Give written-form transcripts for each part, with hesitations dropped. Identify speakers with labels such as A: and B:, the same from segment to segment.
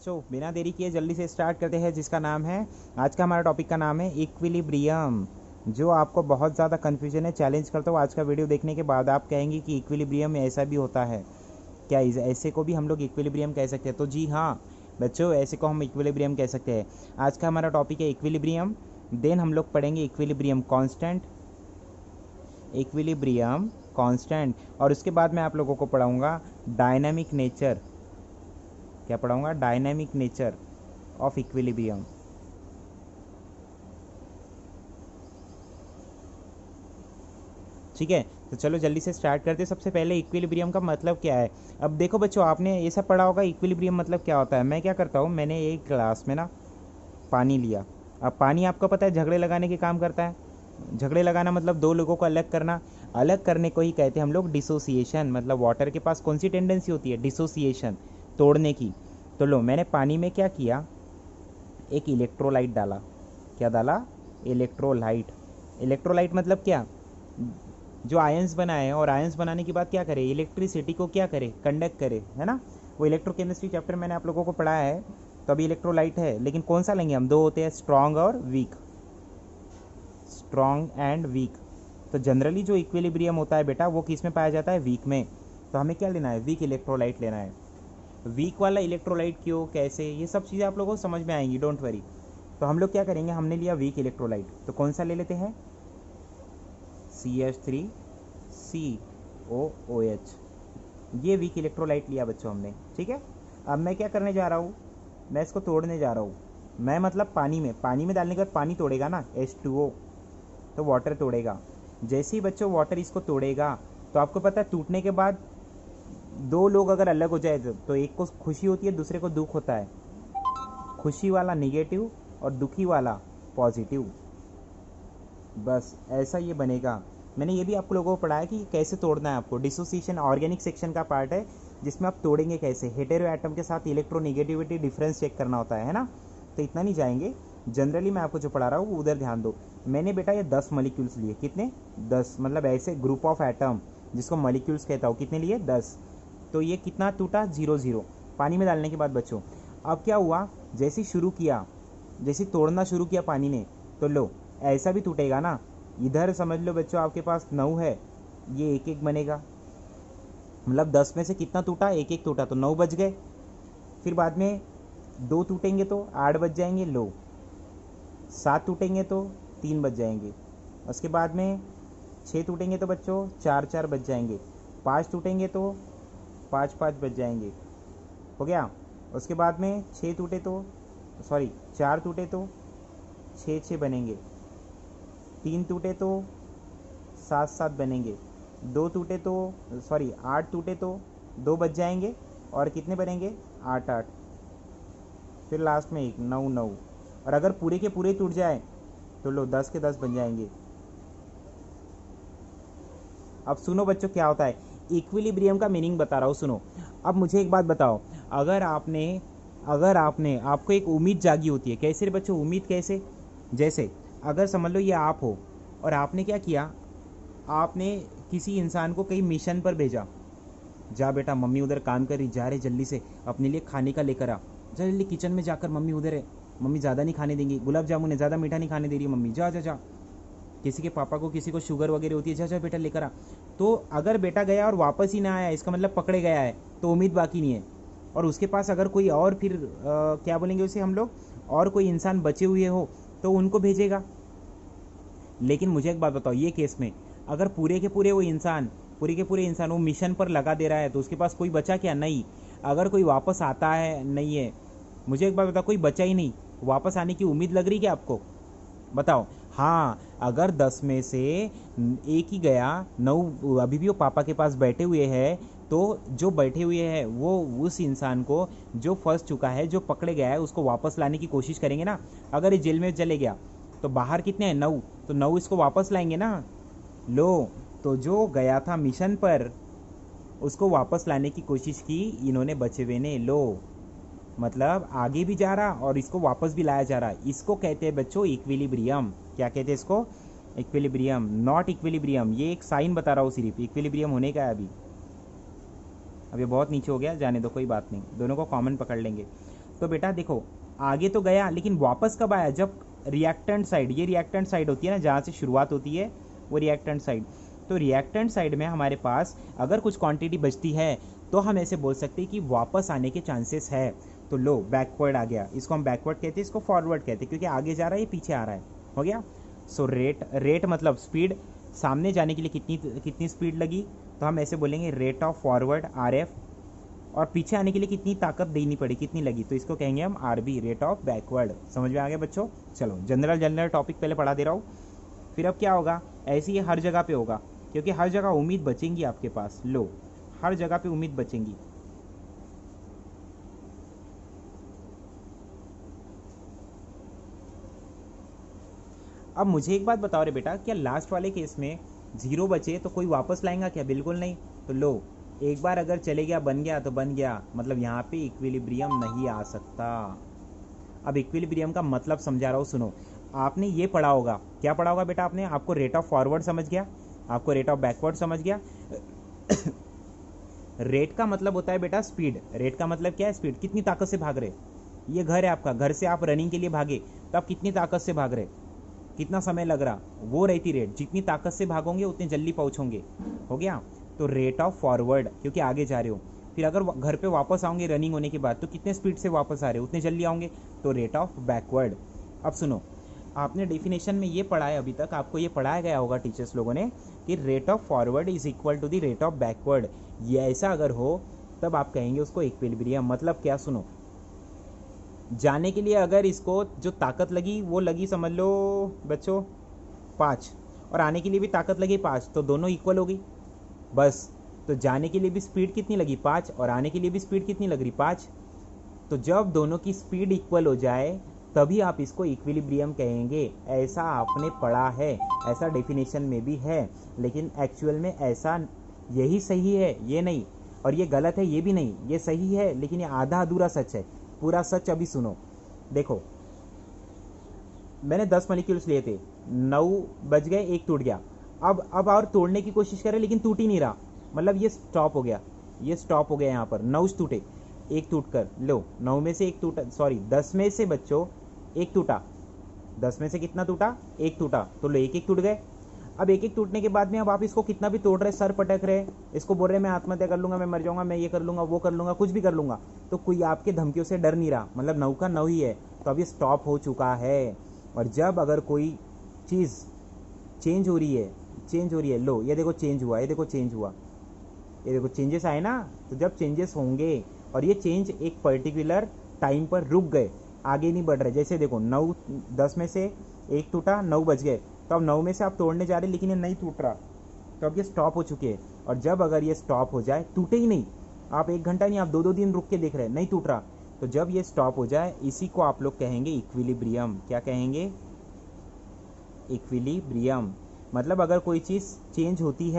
A: बिना देरी किए जल्दी से स्टार्ट करते हैं, जिसका नाम है, आज का हमारा टॉपिक का नाम है इक्विलिब्रियम। जो आपको बहुत ज़्यादा कन्फ्यूजन है, चैलेंज करता हूँ आज का वीडियो देखने के बाद आप कहेंगे कि इक्विलिब्रियम में ऐसा भी होता है क्या, ऐसे को भी हम लोग इक्विलिब्रियम कह सकते हैं? तो जी हाँ बच्चों, ऐसे को हम इक्विलिब्रियम कह सकते हैं। आज का हमारा टॉपिक है इक्विलिब्रियम। देन हम लोग पढ़ेंगे इक्विलिब्रियम कांस्टेंट, इक्विलिब्रियम कांस्टेंट, और उसके बाद मैं आप लोगों को पढ़ाऊँगा डायनामिक नेचर। क्या पढ़ाऊँगा? Dynamic nature of equilibrium. ठीक है, तो चलो जल्दी से स्टार्ट करते हैं। सबसे पहले इक्विलिब्रियम का मतलब क्या है? अब देखो बच्चों, आपने ये सब पढ़ा होगा इक्विलिब्रियम मतलब क्या होता है। मैं क्या करता हूँ, मैंने एक ग्लास में ना पानी लिया। अब पानी आपको पता है झगड़े लगाने के काम करता है। झगड़े लगाना मतलब दो लोगों को अलग करना। अलग करने को ही कहते हैं हम लोग डिसोसिएशन। मतलब वाटर के पास कौन सी टेंडेंसी होती है? डिसोसिएशन, तोड़ने की। तो लो, मैंने पानी में क्या किया, एक इलेक्ट्रोलाइट डाला। क्या डाला? इलेक्ट्रोलाइट। इलेक्ट्रोलाइट मतलब क्या? जो आयंस बनाए, और आयंस बनाने के बाद क्या करे? इलेक्ट्रिसिटी को क्या करे? कंडक्ट करे, है ना। वो इलेक्ट्रोकेमिस्ट्री चैप्टर मैंने आप लोगों को पढ़ाया है। तो अभी इलेक्ट्रोलाइट है, लेकिन कौन सा लेंगे हम? दो होते हैं, स्ट्रॉन्ग और वीक। Strong and weak. तो जनरली जो इक्विलिब्रियम होता है बेटा, वो किस में पाया जाता है? वीक में। तो हमें क्या लेना है? वीक इलेक्ट्रोलाइट लेना है। वीक वाला इलेक्ट्रोलाइट क्यों, कैसे, ये सब चीज़ें आप लोगों को समझ में आएंगी, डोंट वरी। तो हम लोग क्या करेंगे, हमने लिया वीक इलेक्ट्रोलाइट, तो कौन सा ले लेते हैं? CH3COOH। ये वीक इलेक्ट्रोलाइट लिया बच्चों हमने, ठीक है। अब मैं क्या करने जा रहा हूँ, मैं इसको तोड़ने जा रहा हूँ। मैं मतलब पानी में डालने के बाद पानी तोड़ेगा ना, H2O, तो वाटर तोड़ेगा। जैसे ही बच्चों वाटर इसको तोड़ेगा, तो आपको पता है टूटने के बाद दो लोग अगर अलग हो जाए तो एक को खुशी होती है, दूसरे को दुख होता है। खुशी वाला निगेटिव और दुखी वाला पॉजिटिव। बस ऐसा ये बनेगा। मैंने ये भी आप लोगों को पढ़ाया कि कैसे तोड़ना है आपको। डिसोसिएशन ऑर्गेनिक सेक्शन का पार्ट है, जिसमें आप तोड़ेंगे कैसे। हेटेरो एटम के साथ इलेक्ट्रोनिगेटिविटी डिफरेंस चेक करना होता है ना। तो इतना नहीं जाएंगे, जनरली मैं आपको जो पढ़ा रहा हूँ उधर ध्यान दो। मैंने बेटा ये 10 मॉलिक्यूल्स लिए। कितने? 10। मतलब ऐसे ग्रुप ऑफ एटम जिसको मॉलिक्यूल्स कहता हूँ। कितने लिए? 10। तो ये कितना टूटा? 0 पानी में डालने के बाद बच्चों। अब क्या हुआ, जैसे शुरू किया, जैसे तोड़ना शुरू किया पानी ने, तो लो ऐसा भी टूटेगा ना। इधर समझ लो बच्चों, आपके पास 9 है, ये एक एक बनेगा। मतलब 10 में से कितना टूटा? एक एक टूटा, तो 9 बच गए। फिर बाद में 2 टूटेंगे तो 8 बच जाएंगे, लो। 7 टूटेंगे तो 3 बच जाएंगे। उसके बाद में 6 टूटेंगे तो बच्चों 4 बच जाएंगे। 5 टूटेंगे तो 5 बच जाएंगे। हो गया। उसके बाद में 6 टूटे तो, सॉरी 4 टूटे तो 6 बनेंगे। 3 टूटे तो 7 बनेंगे। 2 टूटे तो, सॉरी 8 टूटे तो 2 बच जाएंगे। और कितने बनेंगे? 8। फिर लास्ट में 1, 9। और अगर पूरे के पूरे टूट जाए तो लो 10 के 10 बन जाएंगे। अब सुनो बच्चों क्या होता है, इक्विलिब्रियम का मीनिंग बता रहा हूँ, सुनो। अब मुझे एक बात बताओ, अगर आपने आपको एक उम्मीद जागी होती है। कैसे रे बच्चों? उम्मीद कैसे? जैसे अगर समझ लो ये आप हो, और आपने क्या किया, आपने किसी इंसान को कहीं मिशन पर भेजा। जा बेटा, मम्मी उधर काम कर रही, जा रहे जल्दी से अपने लिए खाने का लेकर आ। जा जल्दी किचन में जाकर, मम्मी उधर है, मम्मी ज़्यादा नहीं खाने देंगी, गुलाब जामुन है, ज़्यादा मीठा नहीं खाने दे रही है मम्मी, जा जा जा। किसी के पापा को, किसी को शुगर वगैरह होती है, जा जा बेटा लेकर आ। तो अगर बेटा गया और वापस ही ना आया, इसका मतलब पकड़े गया है, तो उम्मीद बाकी नहीं है। और उसके पास अगर कोई और फिर क्या बोलेंगे उसे हम लोग, और कोई इंसान बचे हुए हो तो उनको भेजेगा। लेकिन मुझे एक बात बताओ, ये केस में अगर पूरे के पूरे इंसान वो मिशन पर लगा दे रहा है, तो उसके पास कोई बचा क्या? नहीं। अगर कोई वापस आता है, नहीं है। मुझे एक बात बताओ, कोई बचा ही नहीं, वापस आने की उम्मीद लग रही क्या आपको? बताओ। हाँ, अगर 10 में से एक ही गया, 9 अभी भी वो पापा के पास बैठे हुए हैं, तो जो बैठे हुए हैं वो उस इंसान को, जो फंस चुका है, जो पकड़े गया है, उसको वापस लाने की कोशिश करेंगे ना। अगर ये जेल में चले गया तो बाहर कितने हैं? 9। तो 9 इसको वापस लाएंगे ना। लो, तो जो गया था मिशन पर, उसको वापस लाने की कोशिश की इन्होंने, बचे हुए ने। लो, मतलब आगे भी जा रहा और इसको वापस भी लाया जा रहा। इसको कहते हैं बच्चों इक्विलिब्रियम। क्या कहते हैं इसको? Equilibrium, not equilibrium. ये एक साइन बता रहा हूँ सिर्फ, इक्विलिब्रियम होने का है अभी। अब ये बहुत नीचे हो गया, जाने दो, कोई बात नहीं, दोनों को कॉमन पकड़ लेंगे। तो बेटा देखो आगे तो गया, लेकिन वापस कब आया, जब रिएक्टेंट साइड, ये रिएक्टेंट साइड होती है ना जहाँ से शुरुआत होती है, वो रिएक्टेंट साइड। तो रिएक्टेंट साइड में हमारे पास अगर कुछ क्वांटिटी बचती है तो हम ऐसे बोल सकते हैं कि वापस आने के चांसेस है। तो लो बैकवर्ड आ गया, इसको हम बैकवर्ड कहते हैं, इसको फॉरवर्ड कहते हैं, क्योंकि आगे जा रहा है ये पीछे आ रहा है। हो गया। सो रेट मतलब स्पीड, सामने जाने के लिए कितनी स्पीड लगी, तो हम ऐसे बोलेंगे रेट ऑफ फॉरवर्ड RF, और पीछे आने के लिए कितनी ताकत देनी पड़ी, कितनी लगी, तो इसको कहेंगे हम RB, रेट ऑफ बैकवर्ड। समझ में आ गया बच्चों? चलो जनरल टॉपिक पहले पढ़ा दे रहा हूँ। फिर अब क्या होगा, ऐसे ही हर जगह पे होगा, क्योंकि हर जगह उम्मीद बचेंगी आपके पास। लो हर जगह पे उम्मीद बचेंगी। अब मुझे एक बात बताओ रे बेटा, क्या लास्ट वाले केस में 0 बचे तो कोई वापस लाएगा क्या? बिल्कुल नहीं। तो लो एक बार अगर चले गया, बन गया तो बन गया, मतलब यहाँ पे इक्विलिब्रियम नहीं आ सकता। अब इक्विलिब्रियम का मतलब समझा रहा हूँ, सुनो। आपने ये पढ़ा होगा, क्या पढ़ा होगा बेटा आपने? आपको रेट ऑफ फॉरवर्ड समझ गया, आपको रेट ऑफ बैकवर्ड समझ गया। रेट का मतलब होता है बेटा स्पीड। रेट का मतलब क्या है? स्पीड, कितनी ताकत से भाग रहे। ये घर है आपका, घर से आप रनिंग के लिए भागे तो आप कितनी ताकत से भाग रहे, कितना समय लग रहा, वो रहती रेट। जितनी ताकत से भागोगे उतने जल्दी पहुंचोगे। हो गया। तो रेट ऑफ फॉरवर्ड, क्योंकि आगे जा रहे हो। फिर अगर घर पे वापस आओगे रनिंग होने के बाद, तो कितने स्पीड से वापस आ रहे हो, उतने जल्दी आओगे, तो रेट ऑफ बैकवर्ड। अब सुनो, आपने डेफिनेशन में ये पढ़ा है, अभी तक आपको ये पढ़ाया गया होगा टीचर्स लोगों ने, कि rate of forward is equal to the rate of backward. ये ऐसा अगर हो तब आप कहेंगे उसको इक्विलिब्रियम। मतलब क्या, सुनो, जाने के लिए अगर इसको जो ताकत लगी वो लगी, समझ लो बच्चों 5, और आने के लिए भी ताकत लगी 5, तो दोनों इक्वल हो गई बस। तो जाने के लिए भी स्पीड कितनी लगी 5, और आने के लिए भी स्पीड कितनी लग रही 5। तो जब दोनों की स्पीड इक्वल हो जाए तभी आप इसको इक्विलिब्रियम कहेंगे। ऐसा आपने पढ़ा है, ऐसा डेफिनेशन में भी है, लेकिन एक्चुअल में ऐसा यही सही है, ये नहीं। और ये गलत है, ये भी नहीं। ये सही है, लेकिन ये आधा अधूरा सच है। पूरा सच अभी सुनो। देखो, मैंने 10 मॉलिक्यूल्स लिए थे, 9 बज गए, एक टूट गया। अब और तोड़ने की कोशिश करे, लेकिन टूट ही नहीं रहा, मतलब ये स्टॉप हो गया। ये स्टॉप हो गया यहाँ पर, 9 टूटे, एक टूट कर लो, 9 में से एक टूटा, सॉरी 10 में से बच्चों एक टूटा। 10 में से कितना टूटा? एक टूटा। तो लो एक टूट गए। अब एक टूटने के बाद में अब आप इसको कितना भी तोड़ रहे, सर पटक रहे, इसको बोल रहे मैं आत्महत्या कर लूंगा, मैं मर जाऊंगा, मैं ये कर लूंगा, वो कर लूंगा, कुछ भी कर लूंगा, तो कोई आपके धमकियों से डर नहीं रहा। मतलब 9 का 9 ही है, तो अब ये स्टॉप हो चुका है। और जब अगर कोई चीज़ चेंज हो रही है, लो ये देखो चेंज हुआ, ये देखो चेंज हुआ, ये देखो चेंजेस आए ना। तो जब चेंजेस होंगे और ये चेंज एक पर्टिकुलर टाइम पर रुक गए, आगे नहीं बढ़ रहे, जैसे देखो 9 10 में से एक टूटा, 9 बज गए, तो अब 9 में से आप तोड़ने जा रहे हैं, लेकिन ये नहीं टूट रहा, तो अब ये स्टॉप हो चुके हैं। और जब अगर ये स्टॉप हो जाए, टूटे ही नहीं, आप 1 घंटा नहीं, आप 2-2 दिन रुक के देख रहे हैं, नहीं टूट रहा, तो जब ये स्टॉप हो जाए, इसी को आप लोग कहेंगे इक्विलिब्रियम। क्या कहेंगे? इक्विलिब्रियम। मतलब अगर कोई चीज़ चेंज होती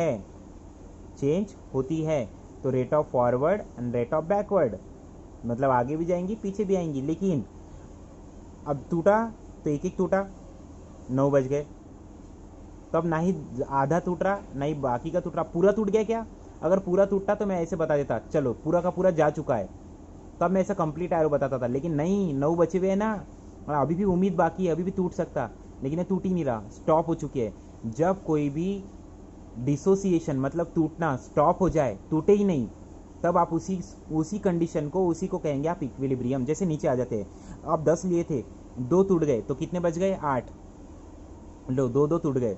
A: है तो rate of forward and rate of backward, मतलब आगे भी जाएंगी पीछे भी आएंगी। लेकिन अब टूटा तो एक टूटा, 9 बज गए, तो अब ना ही आधा टूट रहा, ना ही बाकी का टूट रहा, पूरा टूट गया क्या? अगर पूरा टूटता तो मैं ऐसे बता देता, चलो पूरा का पूरा जा चुका है, तब मैं ऐसा कंप्लीट एरो बताता था। लेकिन नहीं, 9 बचे हुए हैं ना, और अभी भी उम्मीद बाकी है, अभी भी टूट सकता, लेकिन ये टूट ही नहीं रहा, स्टॉप हो चुकी है। जब कोई भी डिसोसिएशन मतलब टूटना स्टॉप हो जाए, टूटे ही नहीं, तब आप उसी कंडीशन को, उसी को कहेंगे आप इक्विलिब्रियम। जैसे नीचे आ जाते हैं, आप 10 लिए थे, 2 टूट गए, तो कितने बच गए? 8। लो 2 टूट गए,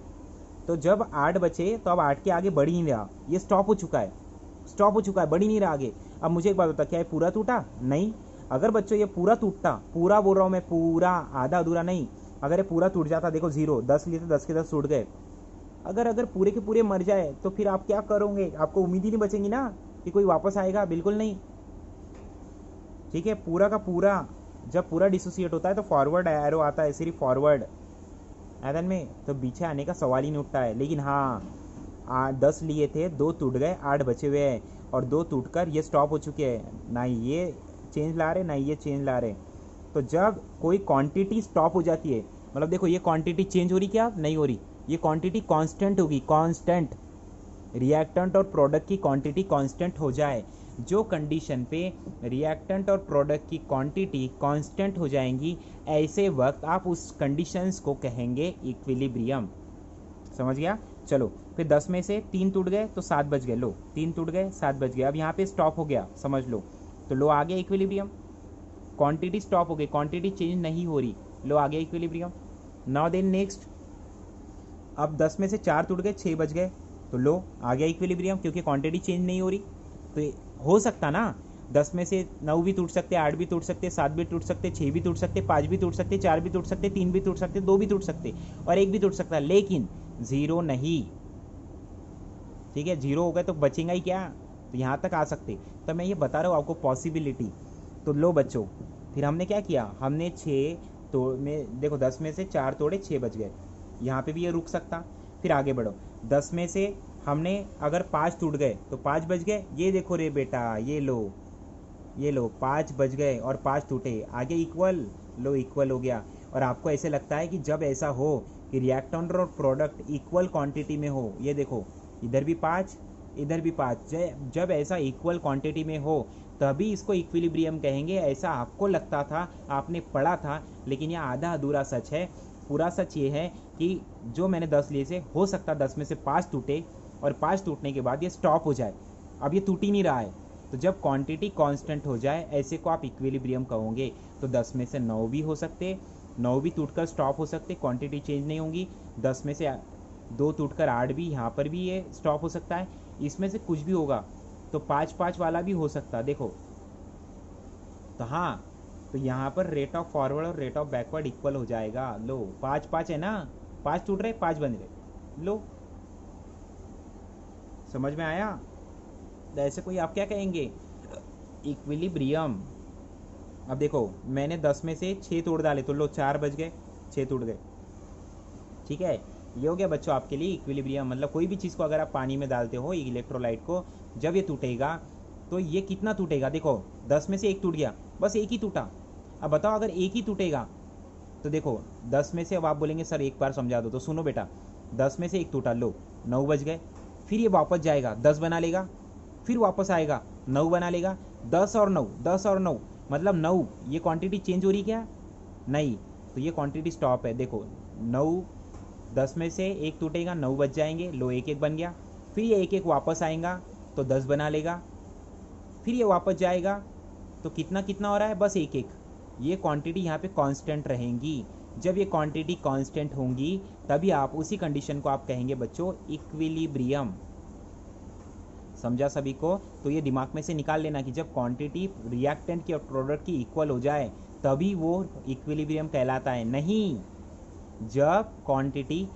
A: तो जब 8 बचे तो अब 8 के आगे बढ़ ही नहीं रहा, ये स्टॉप हो चुका है, बढ़ ही नहीं रहा आगे। अब मुझे एक बात बता, क्या ये पूरा टूटा? नहीं। अगर बच्चों ये पूरा टूटता, पूरा बोल रहा हूँ मैं, पूरा, आधा अधूरा नहीं, अगर ये पूरा टूट जाता, देखो 0, 10 लिए थे, 10 के 10 टूट गए, अगर पूरे के पूरे मर जाए तो फिर आप क्या करोगे? आपको उम्मीद ही नहीं बचेगी ना कि कोई वापस आएगा, बिल्कुल नहीं। ठीक है, पूरा का पूरा जब पूरा डिसोसिएट होता है तो फॉरवर्ड एरो आता है, सिर्फ फॉरवर्ड एदन में, तो पीछे आने का सवाल ही नहीं उठता है। लेकिन हाँ, 10 लिए थे, 2 टूट गए, 8 बचे हुए हैं, और 2 टूटकर ये स्टॉप हो चुके हैं, ना ये चेंज ला रहे, ना ये चेंज ला रहे। तो जब कोई क्वांटिटी स्टॉप हो जाती है, मतलब देखो ये क्वांटिटी चेंज हो रही, क्या नहीं हो रही, ये क्वांटिटी कांस्टेंट होगी, कांस्टेंट। रिएक्टेंट और प्रोडक्ट की क्वांटिटी कांस्टेंट हो जाए, जो कंडीशन पे रिएक्टेंट और प्रोडक्ट की क्वांटिटी कांस्टेंट हो जाएंगी, ऐसे वक्त आप उस कंडीशंस को कहेंगे इक्विलिब्रियम। समझ गया? चलो फिर 10 में से 3 टूट गए तो 7 बच गए। लो 3 टूट गए 7 बच गए। अब यहाँ पे स्टॉप हो गया, समझ लो, तो लो आ गया इक्विलिब्रियम। क्वांटिटी स्टॉप हो गई, क्वांटिटी चेंज नहीं हो रही, लो आ गया इक्विलिब्रियम। नाउ देन नेक्स्ट, अब 10 में से 4 टूट गए 6 बच गए, तो लो आ गया इक्विलिब्रियम, क्योंकि क्वांटिटी चेंज नहीं हो रही। तो हो सकता ना 10 में से 9 भी टूट सकते, 8 भी टूट सकते, 7 भी टूट सकते, 6 भी टूट सकते, 5 भी टूट सकते, 4 भी टूट सकते, 3 भी टूट सकते, 2 भी टूट सकते और 1 भी टूट सकता, लेकिन 0 नहीं। ठीक है, 0 हो गए तो बचेगा ही क्या? तो यहाँ तक आ सकते। तो मैं ये बता रहा हूँ आपको पॉसिबिलिटी। तो लो बच्चों, फिर हमने क्या किया, हमने 6 तो में देखो 10 में से 4 तोड़े 6 बच गए, यहाँ पे भी ये रुक सकता। फिर आगे बढ़ो, 10 में से हमने अगर 5 टूट गए तो 5 बच गए। ये देखो रे बेटा, ये लो 5 बच गए और 5 टूटे, आगे इक्वल, लो इक्वल हो गया। और आपको ऐसे लगता है कि जब ऐसा हो कि रिएक्टेंट और प्रोडक्ट इक्वल क्वांटिटी में हो, ये देखो इधर भी 5 इधर भी 5, जब ऐसा इक्वल क्वांटिटी में हो तभी इसको इक्विलिब्रियम कहेंगे। ऐसा आपको लगता था, आपने पढ़ा था, लेकिन यह आधा अधूरा सच है। पूरा सच ये है कि जो मैंने 10 लिए से हो सकता 10 में से 5 टूटे और 5 टूटने के बाद ये स्टॉप हो जाए। अब ये टूट ही नहीं रहा है, तो जब क्वांटिटी कांस्टेंट हो जाए ऐसे को आप इक्विलिब्रियम कहोगे। तो 10 में से 9 भी हो सकते, 9 भी टूटकर स्टॉप हो सकते, क्वांटिटी चेंज नहीं होगी। 10 में से 2 टूटकर 8 भी, यहाँ पर भी ये स्टॉप हो सकता है। इसमें से कुछ भी होगा, तो 5-5 वाला भी हो सकता, देखो। तो हाँ, तो यहाँ पर रेट ऑफ फॉरवर्ड और रेट ऑफ बैकवर्ड इक्वल हो जाएगा। लो 5-5 है ना, 5 टूट रहे 5 बन रहे, लो समझ में आया? तो ऐसे कोई आप क्या कहेंगे, इक्विलिब्रियम। अब देखो मैंने 10 में से 6 तोड़ डाले, तो लो 4 बच गए, 6 टूट गए। ठीक है, ये हो गया बच्चों आपके लिए इक्विलिब्रियम। मतलब कोई भी चीज़ को अगर आप पानी में डालते हो, इलेक्ट्रोलाइट को, जब ये टूटेगा तो ये कितना टूटेगा। देखो 10 में से 1 टूट गया, बस 1 ही टूटा। अब बताओ अगर 1 ही टूटेगा तो देखो 10 में से, अब आप बोलेंगे सर एक बार समझा दो, तो सुनो बेटा, 10 में से 1 टूटा, लो 9 बच गए। फिर ये वापस जाएगा 10 बना लेगा, फिर वापस आएगा 9 बना लेगा, 10 और 9, 10 और 9 मतलब 9। ये क्वांटिटी चेंज हो रही क्या? नहीं, तो ये क्वांटिटी स्टॉप है। देखो 9, 10 में से 1 टूटेगा, 9 बच जाएंगे, लो 1-1 बन गया। फिर ये 1-1 वापस आएगा तो 10 बना लेगा, फिर ये वापस जाएगा तो कितना कितना हो रहा है, बस 1-1। ये क्वांटिटी यहाँ पे कांस्टेंट रहेंगी। जब ये क्वांटिटी कांस्टेंट होंगी तभी आप उसी कंडीशन को आप कहेंगे बच्चों इक्विलिब्रियम। समझा सभी को? तो ये दिमाग में से निकाल लेना कि जब क्वांटिटी रिएक्टेंट की और प्रोडक्ट की इक्वल हो जाए तभी वो इक्विलिब्रियम कहलाता है। नहीं, जब क्वांटिटी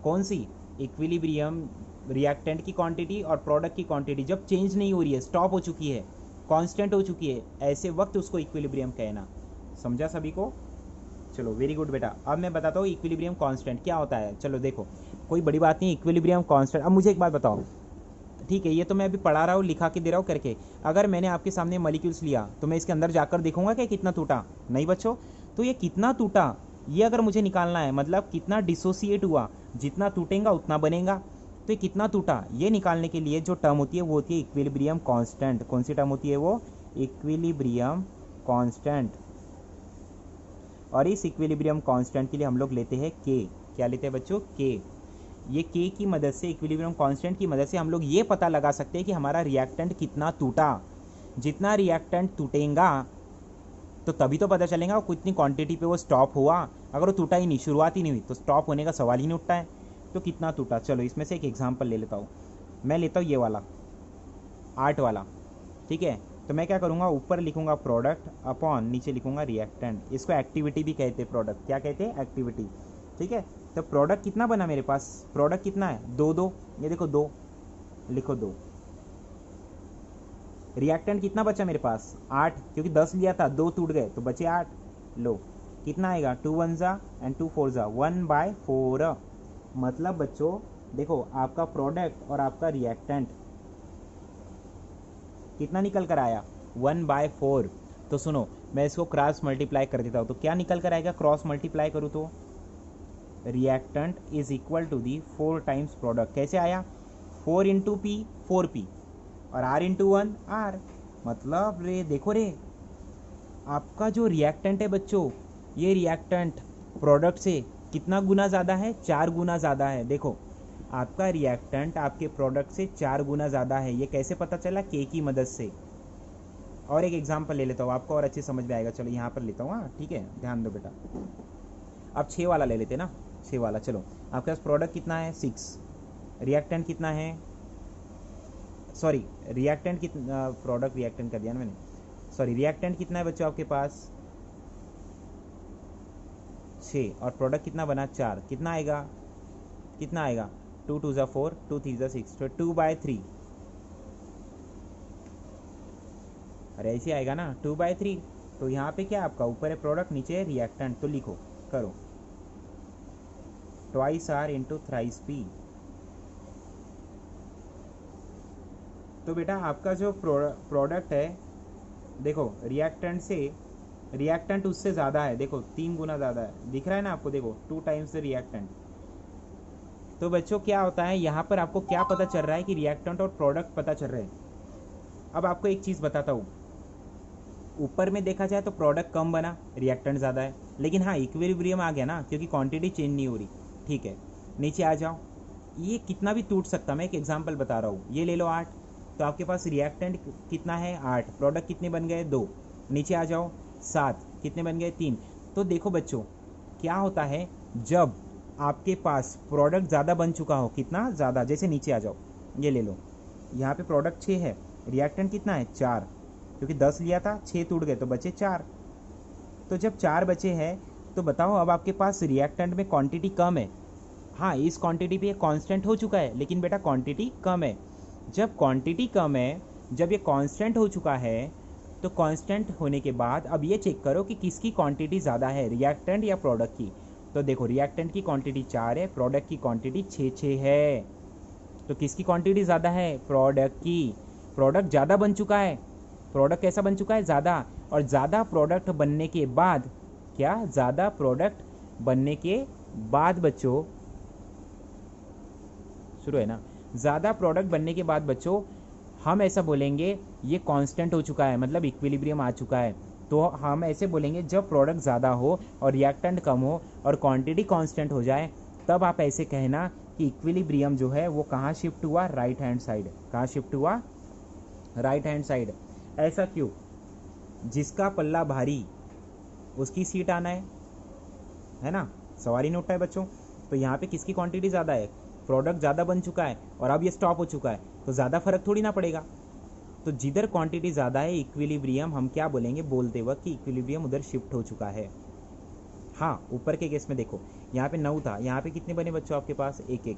A: कौन सी, इक्विलिब्रियम, रिएक्टेंट की क्वांटिटी और प्रोडक्ट की क्वांटिटी जब चेंज नहीं हो रही है, स्टॉप हो चुकी है, कांस्टेंट हो चुकी है, ऐसे वक्त उसको इक्विलिब्रियम कहना। समझा सभी को? चलो वेरी गुड बेटा। अब मैं बताता हूँ इक्विलिब्रियम कांस्टेंट क्या होता है। चलो देखो, कोई बड़ी बात नहीं, इक्विलिब्रियम कांस्टेंट। अब मुझे एक बात बताओ, ठीक है, ये तो मैं अभी पढ़ा रहा हूँ, लिखा के दे रहा हूँ करके। अगर मैंने आपके सामने मॉलिक्यूल्स लिया तो मैं इसके अंदर जाकर देखूंगा कि कितना टूटा? नहीं बच्चों। तो ये कितना टूटा ये अगर मुझे निकालना है, मतलब कितना डिसोसिएट हुआ, जितना टूटेगा उतना बनेगा, तो ये कितना टूटा ये निकालने के लिए जो टर्म होती है वो होती है इक्विलिब्रियम कांस्टेंट। कौन सी टर्म होती है वो? Equilibrium constant. और इस इक्विलिब्रियम कांस्टेंट के लिए हम लोग लेते हैं के। क्या लेते हैं बच्चों? के। ये के की मदद से, इक्विलिब्रियम कांस्टेंट की मदद से हम लोग ये पता लगा सकते हैं कि हमारा रिएक्टेंट कितना टूटा। जितना रिएक्टेंट टूटेगा तो तभी तो पता चलेगा वो कितनी क्वांटिटी पे वो स्टॉप हुआ। अगर वो टूटा ही नहीं, शुरुआत ही नहीं हुई, तो स्टॉप होने का सवाल ही नहीं उठता है। तो कितना टूटा, चलो इसमें से एक एग्जांपल ले लेता हूँ। मैं लेता हूँ ये वाला 8 वाला, ठीक है। तो मैं क्या करूँगा, ऊपर लिखूँगा प्रोडक्ट अपॉन, नीचे लिखूँगा रिएक्टेंट। इसको एक्टिविटी भी कहते हैं, प्रोडक्ट क्या कहते हैं? एक्टिविटी, ठीक है। तो प्रोडक्ट कितना बना मेरे पास? प्रोडक्ट कितना है? 2-2, ये देखो 2, लिखो 2। रिएक्टेंट कितना बचा मेरे पास? 8, क्योंकि 10 लिया था, 2 टूट गए तो बचे 8। लो कितना आएगा? 2 1 जा एंड 2 4 जा, 1/4। मतलब बच्चों देखो, आपका प्रोडक्ट और आपका रिएक्टेंट कितना निकल कर आया? 1/4। तो सुनो, मैं इसको क्रॉस मल्टीप्लाई कर देता हूँ, तो क्या निकल कर आएगा क्रॉस मल्टीप्लाई करूँ तो? Reactant is equal to the 4 times product. कैसे आया? 4 × P 4P और R × 1 R। मतलब रे देखो रे, आपका जो रिएक्टेंट है बच्चों, ये रिएक्टेंट प्रोडक्ट से कितना गुना ज़्यादा है, 4 गुना ज़्यादा है। देखो आपका रिएक्टेंट आपके प्रोडक्ट से 4 गुना ज़्यादा है। ये कैसे पता चला? के की मदद से। और एक एग्जांपल ले लेता हूँ, आपको और अच्छे समझ में आएगा। चलो यहाँ पर लेता हूँ, हाँ ठीक है, ध्यान दो बेटा। अब 6 वाला ले लेते ना, 6 वाला। चलो आपके पास प्रोडक्ट कितना है? 6। रिएक्टेंट कितना है? सॉरी रिएक्टेंट कितना, प्रोडक्ट रिएक्टेंट कर दिया ना मैंने, सॉरी। रिएक्टेंट कितना है बच्चों आपके पास? 6। और प्रोडक्ट कितना बना? 4। कितना आएगा? कितना आएगा? 2 2 ज़ा 4, 2 3 ज़ा 6, तो 2/3। अरे ऐसे आएगा ना, 2/3। तो यहाँ पे क्या आपका ऊपर है प्रोडक्ट, नीचे है रिएक्टेंट। तो लिखो, करो, twice R into thrice P. तो बेटा आपका जो प्रोडक्ट है, देखो रिएक्टेंट से, रिएक्टेंट उससे ज़्यादा है, देखो 3 गुना ज़्यादा है, दिख रहा है ना आपको? देखो 2 टाइम्स द रिएक्टेंट। तो बच्चों क्या होता है यहाँ पर, आपको क्या पता चल रहा है कि रिएक्टेंट और प्रोडक्ट पता चल रहे हैं। अब आपको एक चीज़ बताता हूँ, ऊपर में देखा जाए तो प्रोडक्ट कम बना, रिएक्टेंट ज़्यादा है, लेकिन हाँ इक्विलिब्रियम आ गया ना, क्योंकि क्वांटिटी चेंज नहीं हो रही। ठीक है, नीचे आ जाओ, ये कितना भी टूट सकता, मैं एक एग्जांपल बता रहा हूँ। ये ले लो 8, तो आपके पास रिएक्टेंट कितना है? 8। प्रोडक्ट कितने बन गए? 2। नीचे आ जाओ, 7, कितने बन गए? 3। तो देखो बच्चों क्या होता है, जब आपके पास प्रोडक्ट ज़्यादा बन चुका हो, कितना ज़्यादा, जैसे नीचे आ जाओ, ये ले लो, यहाँ पे प्रोडक्ट 6 है, रिएक्टेंट कितना है? 4, क्योंकि 10 लिया था, 6 टूट गए तो बचे 4। तो जब 4 बचे हैं, तो बताओ अब आपके पास रिएक्टेंट में क्वांटिटी कम है। हाँ इस क्वांटिटी पे कांस्टेंट हो चुका है, लेकिन बेटा क्वांटिटी कम है। जब क्वांटिटी कम है, जब ये कांस्टेंट हो चुका है, तो कांस्टेंट होने के बाद अब ये चेक करो कि किसकी क्वांटिटी ज़्यादा है, रिएक्टेंट या प्रोडक्ट की। तो देखो रिएक्टेंट की क्वांटिटी 4 है, प्रोडक्ट की क्वांटिटी 6 है। तो किसकी क्वांटिटी ज़्यादा है? प्रोडक्ट की। प्रोडक्ट ज़्यादा बन चुका है। प्रोडक्ट कैसा बन चुका है? ज़्यादा। और ज़्यादा प्रोडक्ट बनने के बाद, क्या ज़्यादा प्रोडक्ट बनने के बाद बच्चों, शुरू है ना, ज़्यादा प्रोडक्ट बनने के बाद बच्चों हम ऐसा बोलेंगे ये कांस्टेंट हो चुका है, मतलब इक्विलिब्रियम आ चुका है। तो हम ऐसे बोलेंगे जब प्रोडक्ट ज़्यादा हो और रिएक्टेंट कम हो और क्वांटिटी कांस्टेंट हो जाए, तब आप ऐसे कहना कि इक्विलिब्रियम जो है वो कहाँ शिफ्ट हुआ? Right hand side. कहाँ शिफ्ट हुआ? Right hand side. ऐसा क्यों? जिसका पल्ला भारी उसकी सीट आना है ना, सवारी नोट है बच्चों। तो यहाँ पे किसकी क्वांटिटी ज़्यादा है? प्रोडक्ट ज़्यादा बन चुका है और अब ये स्टॉप हो चुका है, तो ज़्यादा फर्क थोड़ी ना पड़ेगा। तो जिधर क्वांटिटी ज़्यादा है इक्विलिब्रियम, हम क्या बोलेंगे बोलते वक्त कि इक्विलिब्रियम उधर शिफ्ट हो चुका है। हाँ ऊपर के केस में देखो, यहाँ पे 9 था, यहाँ पे कितने बने बच्चों आपके पास? 1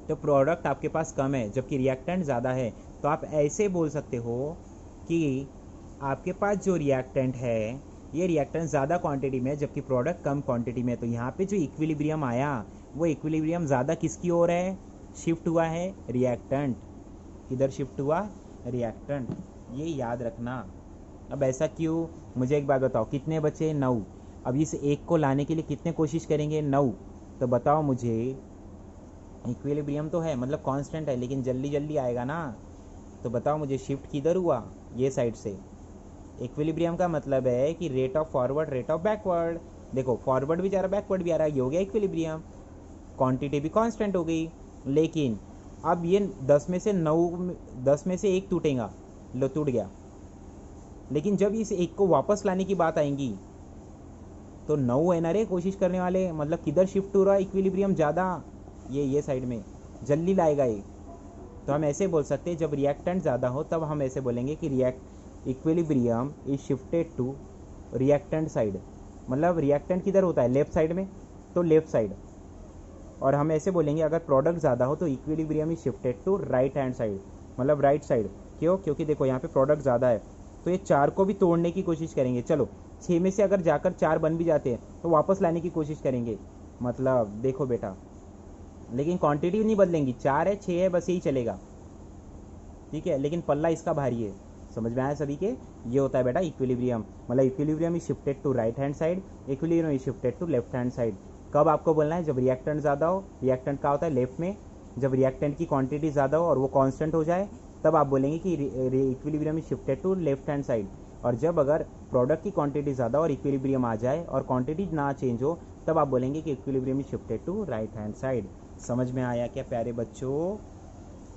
A: तो प्रोडक्ट आपके पास कम है जबकि रिएक्टेंट ज़्यादा है। तो आप ऐसे बोल सकते हो कि आपके पास जो रिएक्टेंट है, ये रिएक्टेंट ज़्यादा क्वांटिटी में है जबकि प्रोडक्ट कम क्वांटिटी में है। तो यहाँ पे जो इक्विलिब्रियम आया, वो इक्विलिब्रियम ज़्यादा किसकी ओर है? शिफ्ट हुआ है रिएक्टेंट। किधर शिफ्ट हुआ? रिएक्टेंट। ये याद रखना। अब ऐसा क्यों? मुझे एक बात बताओ, कितने बचे? 9। अब इस 1 को लाने के लिए कितने कोशिश करेंगे? 9। तो बताओ मुझे, इक्विलिब्रियम तो है मतलब कांस्टेंट है, लेकिन जल्दी जल्दी आएगा ना। तो बताओ मुझे शिफ्ट किधर हुआ? ये साइड से। इक्विलिब्रियम का मतलब है कि rate of forward, rate of backward. देखो फॉरवर्ड भी जा रहा, बैकवर्ड भी आ रहा है, ये हो गया इक्विलिब्रियम। क्वांटिटी भी कांस्टेंट हो गई। लेकिन अब ये 10 में से 9, 10 में से 1 टूटेगा, लो टूट गया। लेकिन जब इस 1 को वापस लाने की बात आएगी तो 9 है ना रे कोशिश करने वाले, मतलब किधर शिफ्ट हो रहा है इक्विलिब्रियम ज़्यादा? ये साइड में जल्दी लाएगा ये। तो हम ऐसे बोल सकते हैं जब रिएक्टेंट ज़्यादा हो तब हम ऐसे बोलेंगे कि equilibrium is shifted to reactant side. मतलब रिएक्टेंट किधर होता है? लेफ्ट साइड में, तो लेफ्ट साइड। और हम ऐसे बोलेंगे अगर प्रोडक्ट ज़्यादा हो तो equilibrium is shifted to right hand side, मतलब राइट साइड। क्यों? क्योंकि देखो यहाँ पे प्रोडक्ट ज़्यादा है, तो ये 4 को भी तोड़ने की कोशिश करेंगे। चलो 6 में से अगर जाकर 4 बन भी जाते हैं तो वापस लाने की कोशिश करेंगे। मतलब देखो बेटा, लेकिन क्वांटिटी नहीं बदलेंगी, 4 है 6 है बस यही चलेगा, ठीक है। लेकिन पल्ला इसका भारी है। समझ में आया सभी के? ये होता है बेटा इक्विलिब्रियम। मतलब equilibrium is shifted to right hand side, equilibrium is shifted to left hand side. कब आपको बोलना है? जब रिएक्टेंट ज़्यादा हो। रिएक्टेंट का होता है लेफ्ट में। जब रिएक्टेंट की क्वांटिटी ज़्यादा हो और वो कांस्टेंट हो जाए, तब आप बोलेंगे कि equilibrium is shifted to left hand side. और जब अगर प्रोडक्ट की क्वांटिटी ज़्यादा और इक्विलिब्रियम आ जाए और क्वांटिटी ना चेंज हो, तब आप बोलेंगे कि equilibrium is shifted to right hand side. समझ में आया क्या प्यारे बच्चों?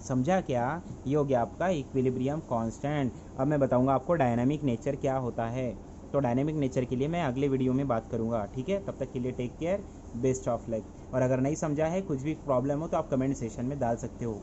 A: समझा क्या? ये हो गया आपका इक्विलिब्रियम कांस्टेंट। अब मैं बताऊंगा आपको डायनामिक नेचर क्या होता है। तो डायनामिक नेचर के लिए मैं अगले वीडियो में बात करूंगा, ठीक है? तब तक के लिए take care, best of luck. और अगर नहीं समझा है, कुछ भी प्रॉब्लम हो तो आप कमेंट सेशन में डाल सकते हो।